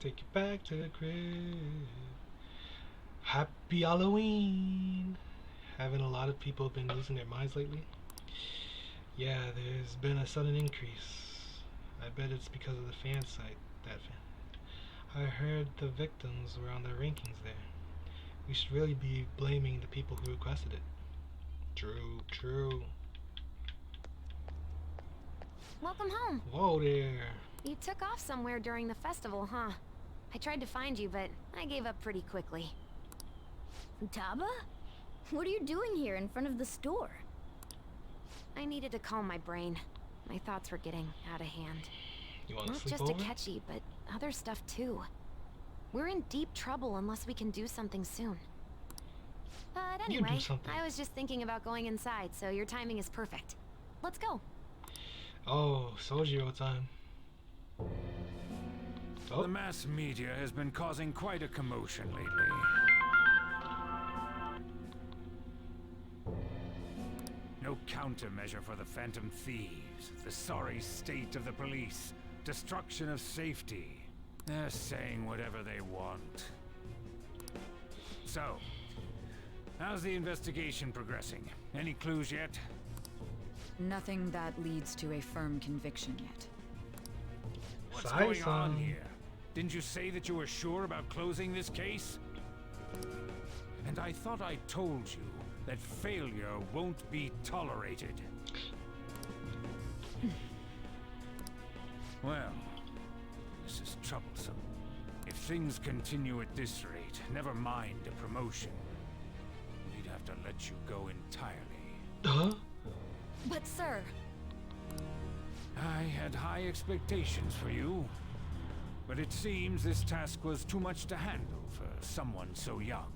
Take you back to the crib. Happy Halloween. Haven't a lot of people been losing their minds lately? Yeah, there's been a sudden increase. I bet it's because of the fan site. That fan. I heard the victims were on the rankings there. We should really be blaming the people who requested it. True, true. Welcome home. Whoa there. You took off somewhere during the festival, huh? I tried to find you, but I gave up pretty quickly. Futaba? What are you doing here in front of the store? I needed to calm my brain. My thoughts were getting out of hand. You want to Not sleep just over? Akechi, but other stuff too. We're in deep trouble unless we can do something soon. But You do anyway, something. I was just thinking about going inside, so your timing is perfect. Let's go. Oh, Sojiro time. Oh, The mass media has been causing quite a commotion lately. No countermeasure for the Phantom Thieves, the sorry state of the police, destruction of safety. They're saying whatever they want. So, how's the investigation progressing? Any clues yet? Nothing that leads to a firm conviction yet. What's going on Sai-san. here? Didn't you say that you were sure about closing this case? And I thought I told you that failure won't be tolerated. Well, this is troublesome. If things continue at this rate, never mind a promotion. We'd have to let you go entirely. huh? But sir, I had high expectations for you, but it seems this task was too much to handle for someone so young.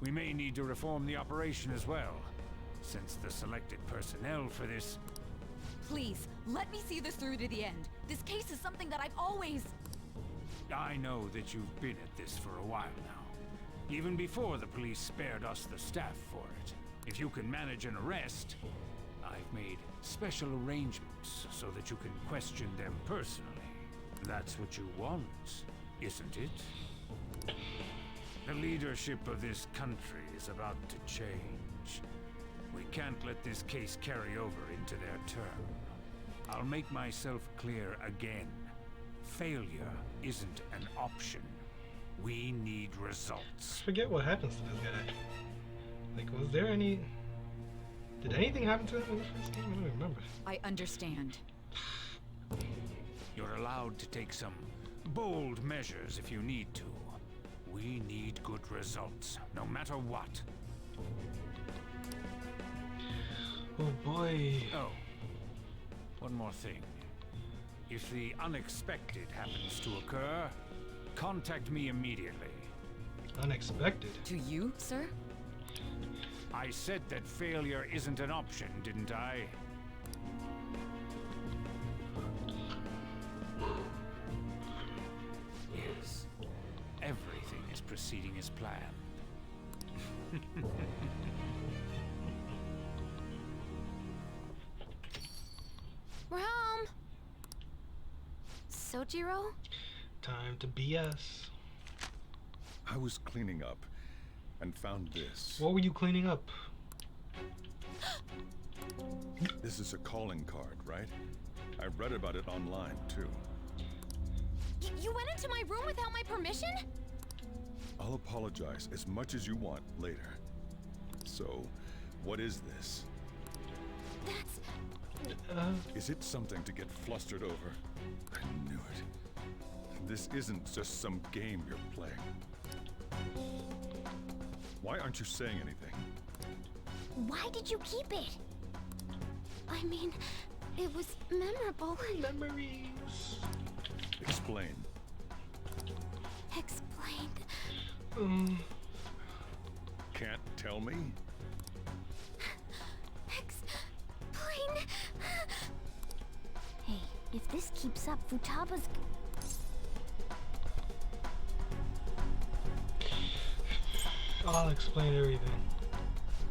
We may need to reform the operation as well, since the selected personnel for this... please, let me see this through to the end. This case is something that I've always... I know that you've been at this for a while now, even before the police spared us the staff for it. If you can manage an arrest, I've made special arrangements so that you can question them personally. That's what you want, isn't it? The leadership of this country is about to change. We can't let this case carry over into their term. I'll make myself clear again. Failure isn't an option. We need results. Forget what happens to this guy. Like, was there any... Did anything happen to him in the first game? I don't remember. I understand. You're allowed to take some bold measures if you need to. We need good results, no matter what. Oh boy. Oh, one more thing. If the unexpected happens to occur, contact me immediately. Unexpected. To you, sir? I said that failure isn't an option, didn't I? Yes. Everything is proceeding as planned. We're home. Sojiro? Time to BS. I was cleaning up and found this. What were you cleaning up? This is a calling card, right? I read about it online, too. You went into my room without my permission? I'll apologize as much as you want later. So, what is this? That's... Is it something to get flustered over? I knew it. This isn't just some game you're playing. Why aren't you saying anything? Why did you keep it? I mean, it was memorable. Memories. Explain. Explain. Can't tell me? Explain. Hey, if this keeps up, Futaba's... I'll explain everything.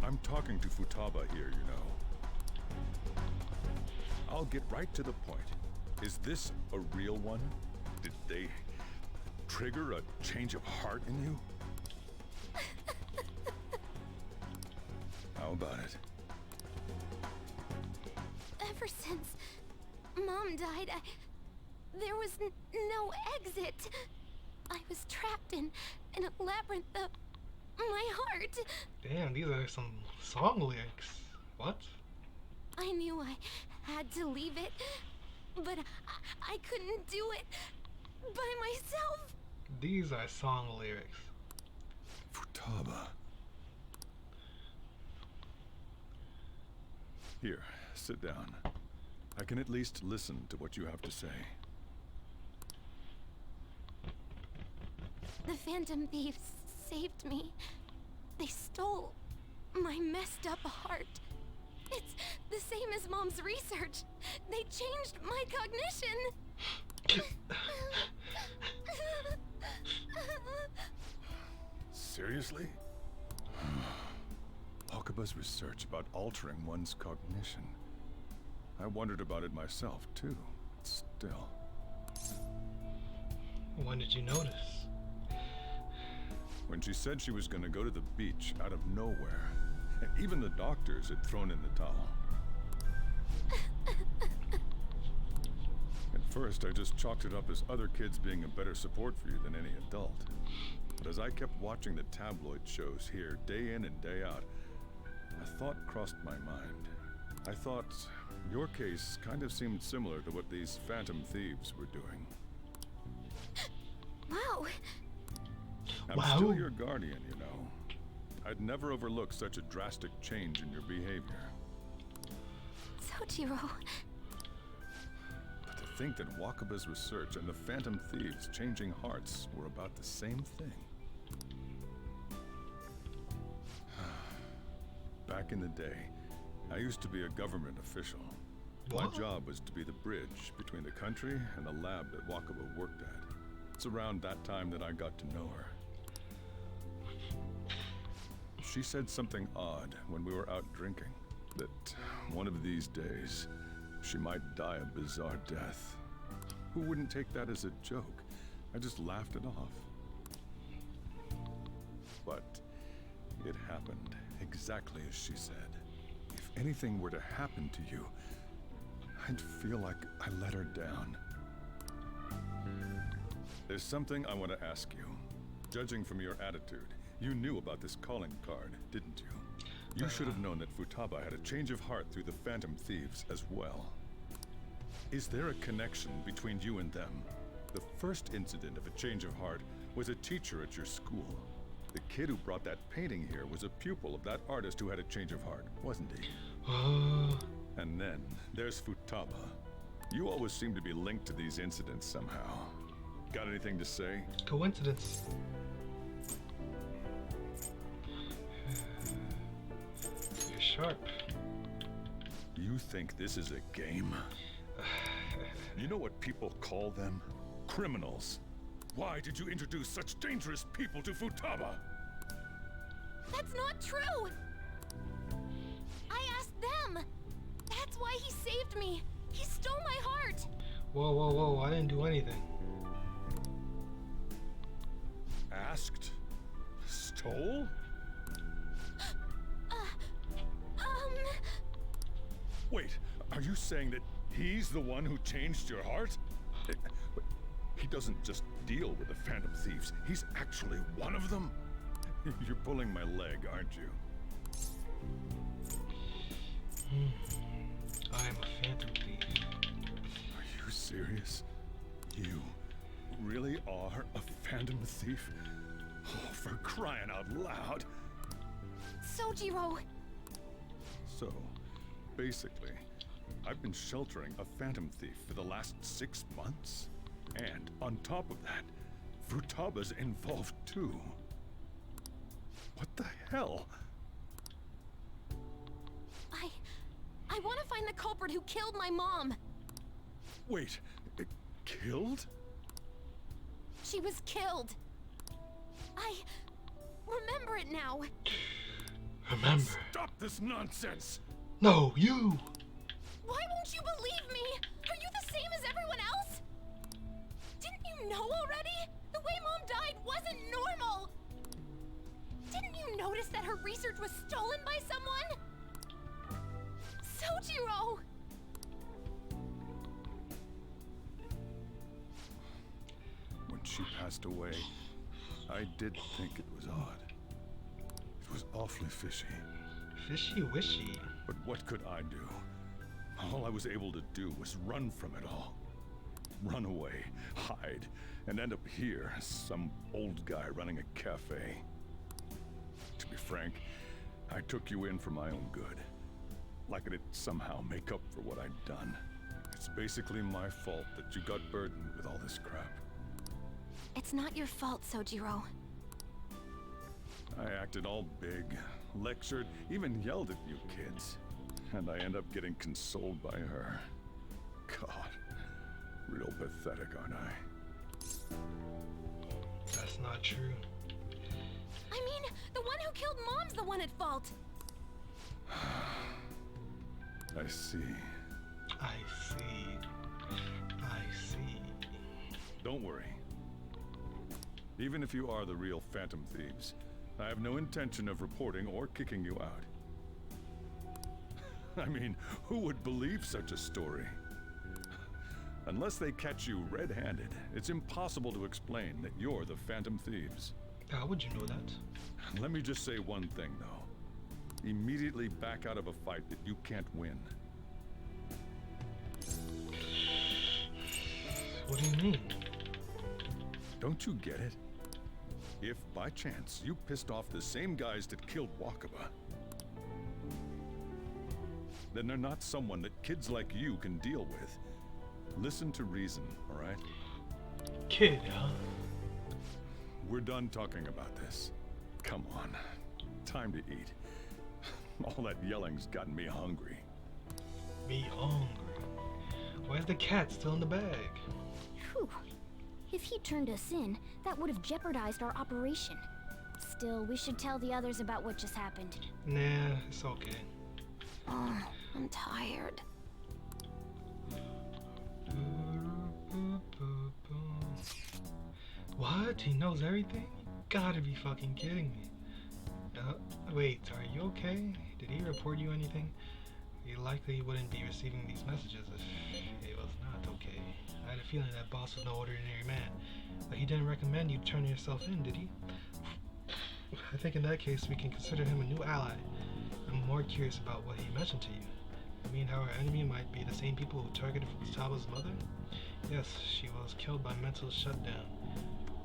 I'm talking to Futaba here, you know. I'll get right to the point. Is this a real one? Did they trigger a change of heart in you? How about it? Ever since Mom died, there was no exit. I was trapped in a labyrinth of my heart. Damn, these are some song lyrics. What? I knew I had to leave it, but I couldn't do it by myself. These are song lyrics. Futaba. Here, sit down. I can at least listen to what you have to say. The Phantom Thieves saved me. They stole my messed up heart. It's the same as Mom's research. They changed my cognition. Seriously? Wakaba's research about altering one's cognition. I wondered about it myself, too. Still. When did you notice? When she said she was going to go to the beach out of nowhere, and even the doctors had thrown in the towel. At first, I just chalked it up as other kids being a better support for you than any adult. But as I kept watching the tabloid shows here, day in and day out, a thought crossed my mind. I thought your case kind of seemed similar to what these Phantom Thieves were doing. Wow. I'm still your guardian, you know. I'd never overlook such a drastic change in your behavior. Sojiro. But to think that Wakaba's research and the Phantom Thieves changing hearts were about the same thing. Back in the day, I used to be a government official. What? My job was to be the bridge between the country and the lab that Wakaba worked at. It's around that time that I got to know her. She said something odd when we were out drinking, that one of these days, she might die a bizarre death. Who wouldn't take that as a joke? I just laughed it off. But it happened exactly as she said. If anything were to happen to you, I'd feel like I let her down. There's something I want to ask you. Judging from your attitude, you knew about this calling card, didn't you? You should have known that Futaba had a change of heart through the Phantom Thieves as well. Is there a connection between you and them? The first incident of a change of heart was a teacher at your school. The kid who brought that painting here was a pupil of that artist who had a change of heart, wasn't he? And then there's Futaba. You always seem to be linked to these incidents somehow. Got anything to say? Coincidence. You're sharp. You think this is a game? You know what people call them? Criminals. Why did you introduce such dangerous people to Futaba? That's not true! I asked them! That's why he saved me! He stole my heart! Whoa, whoa, whoa, I didn't do anything. Asked? Stole? Wait, are you saying that he's the one who changed your heart? He doesn't just deal with the Phantom Thieves, he's actually one of them? You're pulling my leg, aren't you? I am a Phantom Thief. Are you serious? You really are a Phantom Thief? Oh, for crying out loud! Sojiro! So, basically, I've been sheltering a Phantom Thief for the last 6 months. And on top of that, Futaba's involved too. What the hell? I want to find the culprit who killed my mom. Wait, killed? She was killed. I remember it now. Remember. Stop this nonsense! No, you! Why won't you believe me? Are you the same as everyone else? Didn't you know already? The way Mom isn't normal! Didn't you notice that her research was stolen by someone? Sojiro! When she passed away, I did think it was odd. It was awfully fishy. Fishy wishy. But what could I do? All I was able to do was run from it all. Run away, hide, and end up here as some old guy running a cafe. To be frank, I took you in for my own good. Like it'd somehow make up for what I'd done. It's basically my fault that you got burdened with all this crap. It's not your fault, Sojiro. I acted all big, lectured, even yelled at you kids. And I end up getting consoled by her. God, real pathetic, aren't I? That's not true. I mean, the one who killed Mom's the one at fault. I see. I see. I see. Don't worry. Even if you are the real Phantom Thieves, I have no intention of reporting or kicking you out. I mean, who would believe such a story? Unless they catch you red-handed, it's impossible to explain that you're the Phantom Thieves. How would you know that? Let me just say one thing, though. Immediately back out of a fight that you can't win. What do you mean? Don't you get it? If, by chance, you pissed off the same guys that killed Wakaba, then they're not someone that kids like you can deal with. Listen to reason, all right? Kid, huh? We're done talking about this. Come on. Time to eat. All that yelling's gotten me hungry. Me hungry. Where's the cat still in the bag? Whew. If he turned us in, that would have jeopardized our operation. Still, we should tell the others about what just happened. Nah, it's okay. Oh, I'm tired. What? He knows everything? You gotta be fucking kidding me. Wait, are you okay? Did he report you anything? He likely wouldn't be receiving these messages if it was not okay. I had a feeling that boss was no ordinary man. But he didn't recommend you turn yourself in, did he? I think in that case we can consider him a new ally. I'm more curious about what he mentioned to you. You mean how our enemy might be the same people who targeted Futaba's mother? Yes, she was killed by mental shutdown.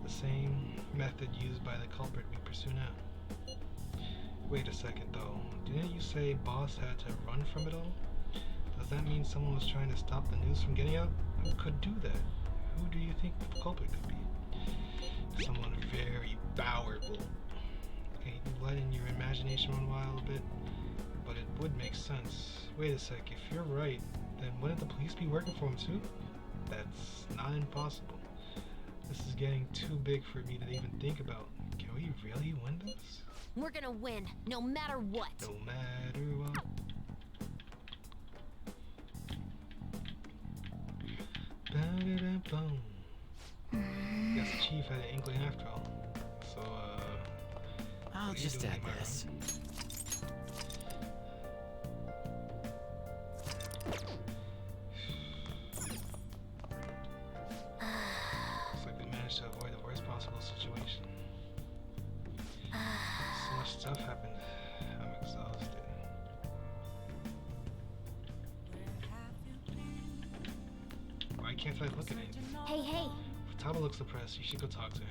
The same method used by the culprit we pursue now. Wait a second though, didn't you say boss had to run from it all? Does that mean someone was trying to stop the news from getting out? Who could do that? Who do you think the culprit could be? Someone very powerful. Okay, you let in your imagination run wild a bit, but it would make sense. Wait a sec, if you're right, then wouldn't the police be working for him too? That's not impossible. This is getting too big for me to even think about. Can we really win this? We're gonna win, no matter what. No matter what. Ba-da-da-boom. Guess the chief had an inkling after all. So, I'll what are you just doing, add Myra? this. Looks like we managed to avoid the worst possible situation. So much stuff happened. I'm exhausted. Why can't I look at anything? Hey, hey. Futaba looks depressed. You should go talk to her.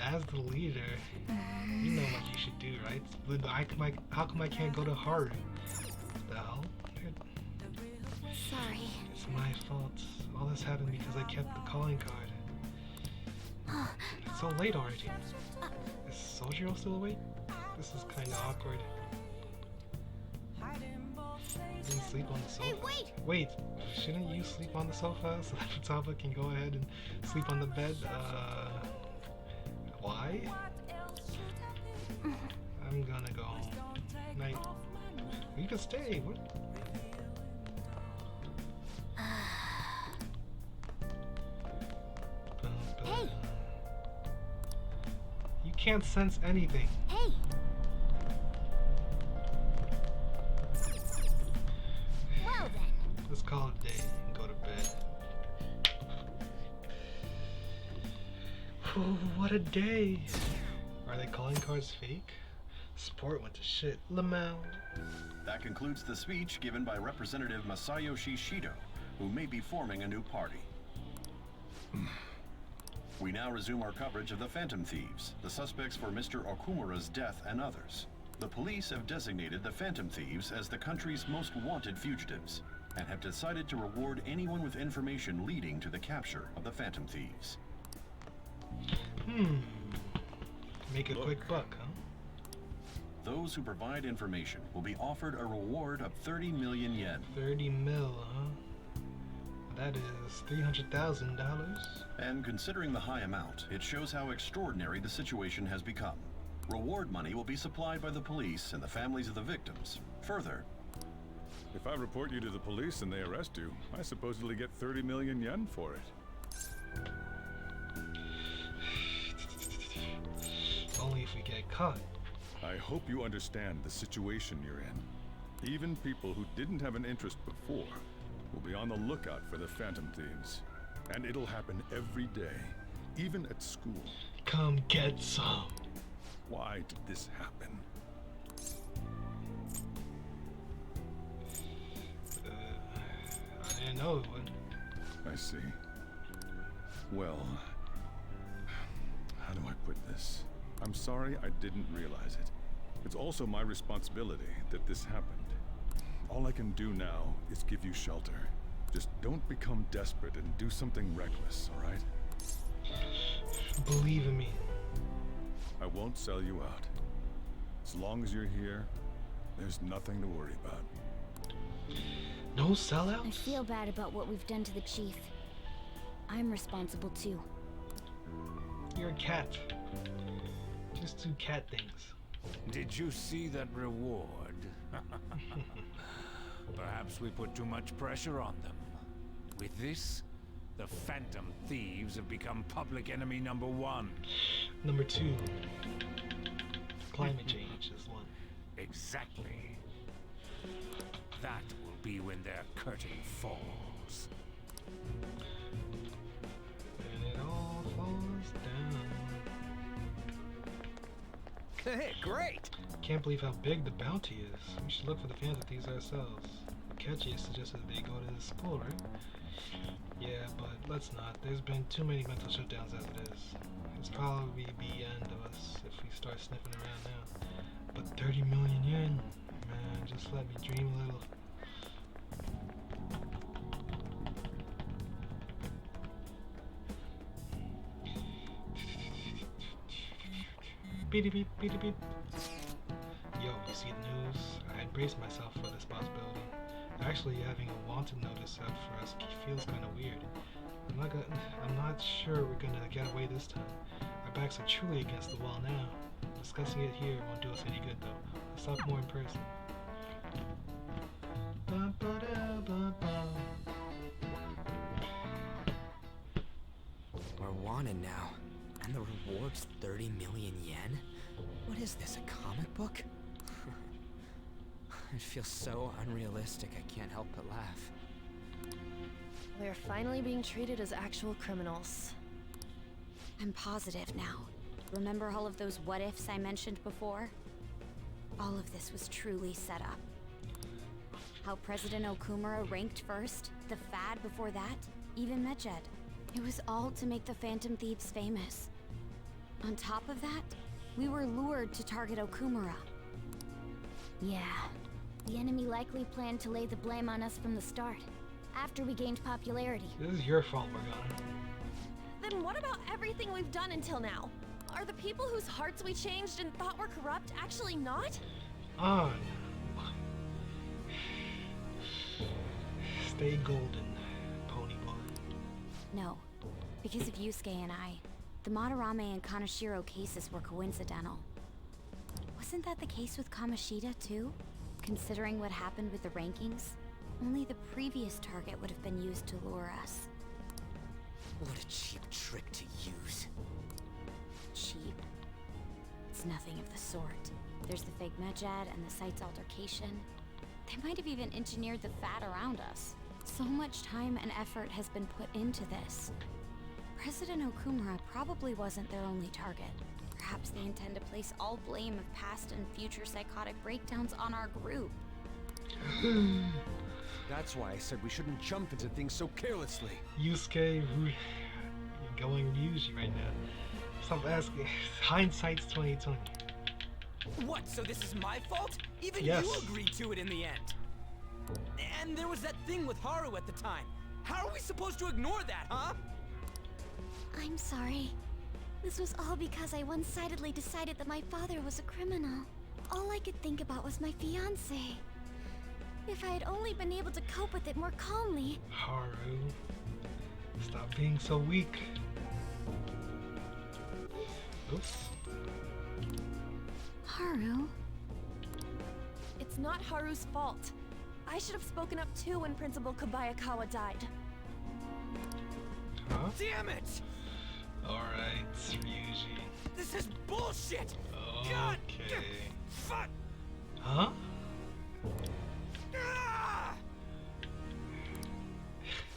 As the leader, you know what you should do, right? But how come I can't go to Haru? The hell? Sorry. It's my fault. All this happened because I kept the calling card. It's so late already. Is Sojiro still awake? This is kinda awkward. Didn't sleep on the sofa. Hey, wait! Wait, shouldn't you sleep on the sofa so that Futaba can go ahead and sleep on the bed? Why? I'm gonna go home. Night. You can stay. What? can't sense anything. Hey! Well then. Let's call it a day and go to bed. Whew, what a day. Are they calling cards fake? Support went to shit. Lamau. That concludes the speech given by Representative Masayoshi Shido, who may be forming a new party. We now resume our coverage of the Phantom Thieves, the suspects for Mr. Okumura's death and others. The police have designated the Phantom Thieves as the country's most wanted fugitives, and have decided to reward anyone with information leading to the capture of the Phantom Thieves. Make a quick buck, huh? Those who provide information will be offered a reward of 30 million yen. 30 mil, huh? That is $300,000. And considering the high amount, it shows how extraordinary the situation has become. Reward money will be supplied by the police and the families of the victims. Further, If I report you to the police and they arrest you, I supposedly get 30 million yen for it. Only if we get caught. I hope you understand the situation you're in. Even people who didn't have an interest before will be on the lookout for the Phantom Thieves. And it'll happen every day, even at school. Come get some. Why did this happen? I didn't know it would. I see. Well, how do I put this? I'm sorry I didn't realize it. It's also my responsibility that this happened. All I can do now is give you shelter. Just don't become desperate and do something reckless, all right? Believe in me. I won't sell you out. As long as you're here, there's nothing to worry about. No I sellouts? feel bad about what we've done to the chief. I'm responsible too. You're a cat. Just do cat things. Did you see that reward? Perhaps we put too much pressure on them. With this, the Phantom Thieves have become public enemy number 1. Number 2. Climate change is 1. Exactly. That will be when their curtain falls. And it all falls down. Hey, great! Can't believe how big the bounty is. We should look for the Phantom Thieves ourselves. Kechi suggested they go to the school, right? Yeah, but let's not. There's been too many mental shutdowns as it is. It's probably the end of us if we start sniffing around now. But 30 million yen? Man, just let me dream a little. Beep beep beep beep. Yo, you see the news? I had braced myself for this possibility. Actually, having a wanted notice out for us feels kind of weird. I'm not sure we're gonna get away this time. Our backs are truly against the wall now. Discussing it here won't do us any good, though. Let's talk more in person. We're wanted now, and the reward's 30 million yen? What is this, a comic book? It feels so unrealistic I can't help but laugh. We're finally being treated as actual criminals. I'm positive now. Remember all of those what-ifs I mentioned before? All of this was truly set up. How President Okumura ranked first, the Fad before that, even Medjed. It was all to make the Phantom Thieves famous. On top of that, we were lured to target Okumura. Yeah. The enemy likely planned to lay the blame on us from the start, after we gained popularity. This is your fault, Morgana. Then what about everything we've done until now? Are the people whose hearts we changed and thought were corrupt actually not? On. Stay golden, pony boy. No, because of Yusuke and I, the Madarame and Kaneshiro cases were coincidental. Wasn't that the case with Kamoshida, too? Considering what happened with the rankings, only the previous target would have been used to lure us. What a cheap trick to use. Cheap. It's nothing of the sort. There's the fake Medjed and the site's altercation. They might have even engineered the fat around us. So much time and effort has been put into this. President Okumura probably wasn't their only target. Perhaps they intend to place all blame of past and future psychotic breakdowns on our group. That's why I said we shouldn't jump into things so carelessly. Yusuke, you're going Ryuji right now. Stop asking. Hindsight's 2020. What, so this is my fault? Even Yes. you agreed to it in the end. And there was that thing with Haru at the time. How are we supposed to ignore that, huh? I'm sorry. This was all because I one-sidedly decided that my father was a criminal. All I could think about was my fiancé. If I had only been able to cope with it more calmly. Haru, stop being so weak. Oops. Haru? It's not Haru's fault. I should have spoken up too when Principal Kobayakawa died. Huh? Damn it! Alright, Ryuji. This is bullshit! God! Okay. Fuck! Huh? Ah!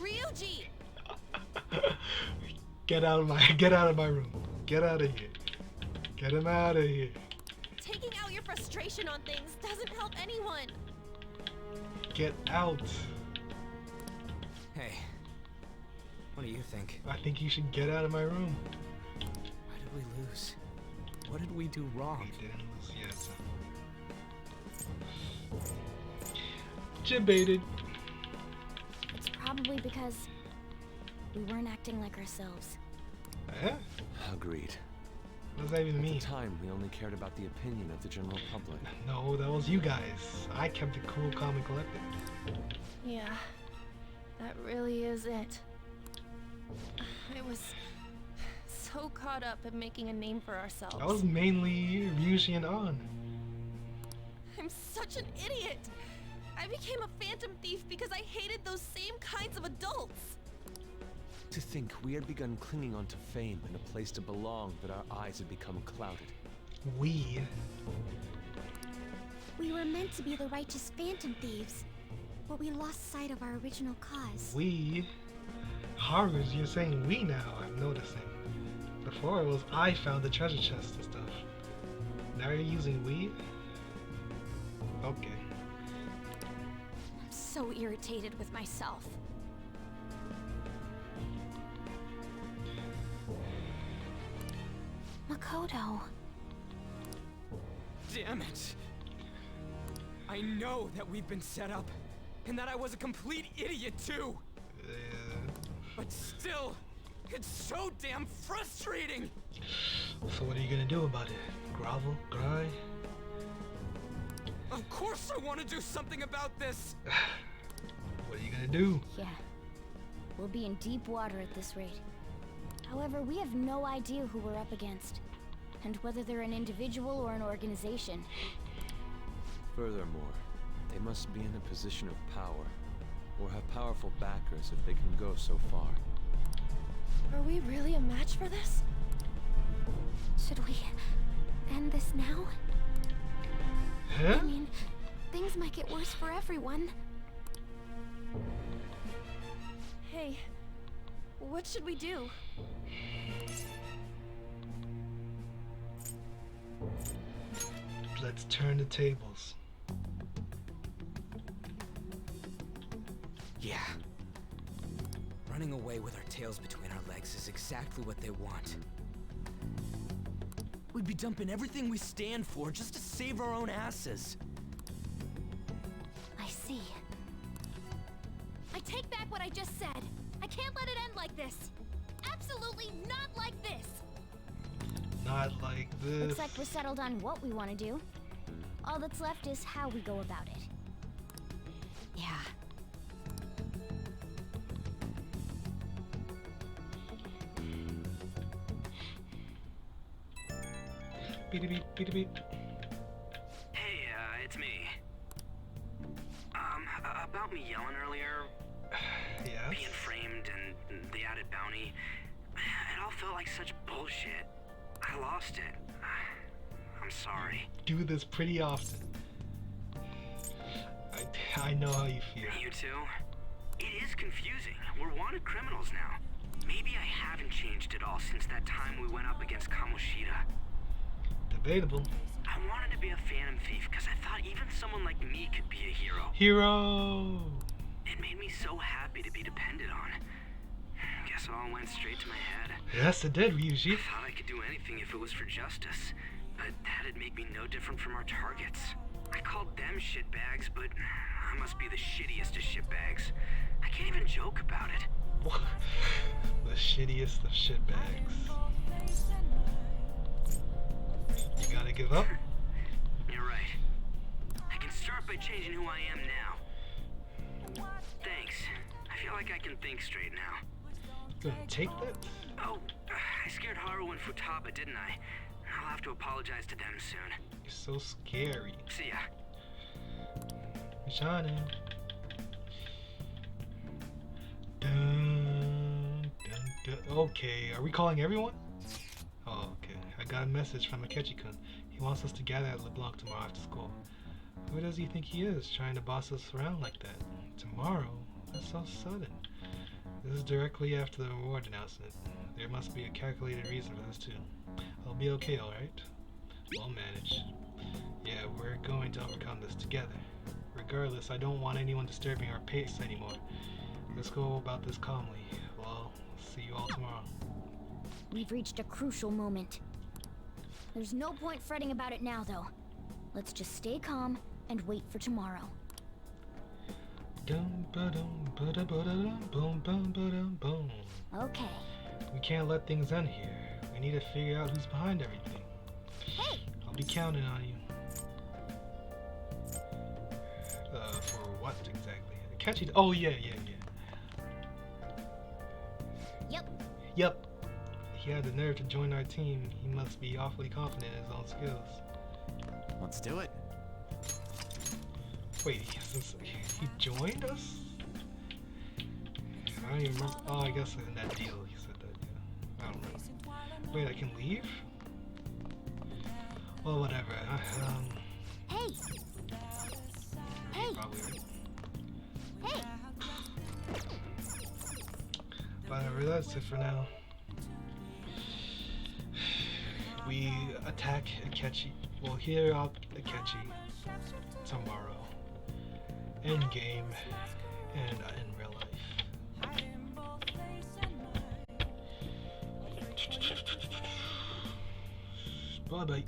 Ryuji! Get out of my room. Get out of here. Get him out of here. Taking out your frustration on things doesn't help anyone. Get out. Hey, what do you think? I think you should get out of my room. Why did we lose? What did we do wrong? We didn't lose yet. Debated. It's probably because we weren't acting like ourselves. Eh? Agreed. What does that even At mean? the time, we only cared about the opinion of the general public. No, that was you guys. I kept it cool, calm, and collected. Yeah, that really is it. I was so caught up in making a name for ourselves. That was mainly Ryuji and An. I'm such an idiot! I became a phantom thief because I hated those same kinds of adults! To think we had begun clinging onto fame and a place to belong, but our eyes had become clouded. We? We were meant to be the righteous phantom thieves, but we lost sight of our original cause. We? Haru's, you're saying we now, I'm noticing. Before it was I found the treasure chest and stuff. Now you're using we? Okay. I'm so irritated with myself. Makoto. Damn it! I know that we've been set up, and that I was a complete idiot too! But still, it's so damn frustrating! So what are you gonna do about it? Grovel? Cry? Of course I want to do something about this! What are you gonna do? Yeah. We'll be in deep water at this rate. However, we have no idea who we're up against, and whether they're an individual or an organization. Furthermore, they must be in a position of power, or have powerful backers if they can go so far. Are we really a match for this? Should we end this now? Huh? I mean, things might get worse for everyone. Hey, what should we do? Let's turn the tables. Yeah. Running away with our tails between our legs is exactly what they want. We'd be dumping everything we stand for just to save our own asses. I see. I take back what I just said. I can't let it end like this. Absolutely not like this. Not like this. Looks like we're settled on what we want to do. All that's left is how we go about it. Yeah. Beep beep beep beep. Hey, it's me. About me yelling earlier, Yes? being framed and the added bounty, it all felt like such bullshit. I lost it. I'm sorry. Do this pretty often. I know how you feel. You too? It is confusing. We're wanted criminals now. Maybe I haven't changed at all since that time we went up against Kamoshida. Debatable. I wanted to be a phantom thief because I thought even someone like me could be a hero. Hero! It made me so happy to be depended on. Guess it all went straight to my head. Yes, it did, Ryuji. I thought I could do anything if it was for justice, but that'd make me no different from our targets. I called them shitbags, but I must be the shittiest of shitbags. I can't even joke about it. The shittiest of shitbags. You gotta give up? You're right. I can start by changing who I am now. Thanks. I feel like I can think straight now. You gonna take that? Oh, I scared Haru and Futaba, didn't I? I'll have to apologize to them soon. You're so scary. See ya. Shining. Dun, dun, dun. Okay, are we calling everyone? Oh, okay. I got a message from Akechi-kun. He wants us to gather at LeBlanc tomorrow after school. Who does he think he is, trying to boss us around like that? Tomorrow? That's so sudden. This is directly after the reward announcement. There must be a calculated reason for this too. I'll be okay, alright? We'll manage. Yeah, we're going to overcome this together. Regardless, I don't want anyone disturbing our pace anymore. Let's go about this calmly. Well, see you all tomorrow. We've reached a crucial moment. There's no point fretting about it now, though. Let's just stay calm and wait for tomorrow. Okay. We can't let things end here. We need to figure out who's behind everything. Hey! I'll be counting on you. For what exactly? Catchy. Oh yeah. Yep. He had the nerve to join our team. He must be awfully confident in his own skills. Let's do it. Wait, he joined us? I don't even remember. Oh, I guess in that deal he said that, yeah. I don't remember. Wait, I can leave? Well, whatever. Hey! Hey! Probably right. Hey! Whatever, that's it for now. We attack Akechi. We'll hear out Akechi tomorrow. Endgame and in real life. Bye bye.